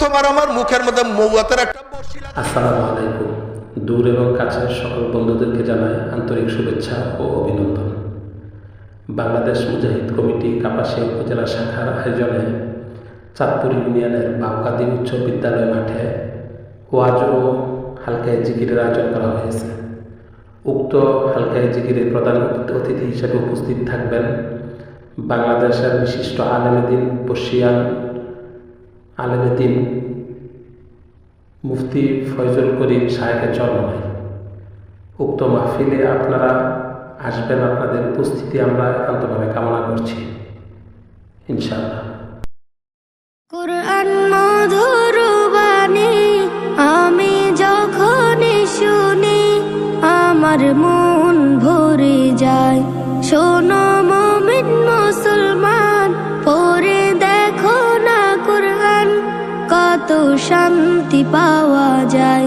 তোমার আমার মুখের মধ্যে মৌয়াতের একটা বর্ষি লাগে। আসসালামু আলাইকুম। দূর এবং কাছের সকল বন্ধুদেরকে জানাই আন্তরিক শুভেচ্ছা ও অভিনন্দন। বাংলাদেশ মুজাহিদ কমিটি কাপাসিয়া উপজেলা শাখার আয়োজনে চাঁদপুর ইউনিয়নের বাউকাদি উচ্চ বিদ্যালয় মাঠে ওয়াজ ও হালকায়ে জিকিরের আয়োজন করা হয়েছে। উক্ত হালকায়ে জিকিরের প্রধান অতিথি হিসেবে উপস্থিত থাকবেন বাংলাদেশের বিশিষ্ট আলেমেদিন বর্ষিয়ান আলেমেদিন মুফতি ফয়জুল করিম সাহেবের চরমনাই। উক্ত মাহফিলে আপনারা আসবেন, আপনাদের উপস্থিতি আমরা একান্তভাবে কামনা করছি ইনশাআল্লাহ। কুরআন মধুর বাণী আমি যখন শুনি আমার মন ভরে যায়। শোনো মুমিন মুসলমান, পড়ে দেখো না কুরআন, কত শান্তি পাওয়া যায়।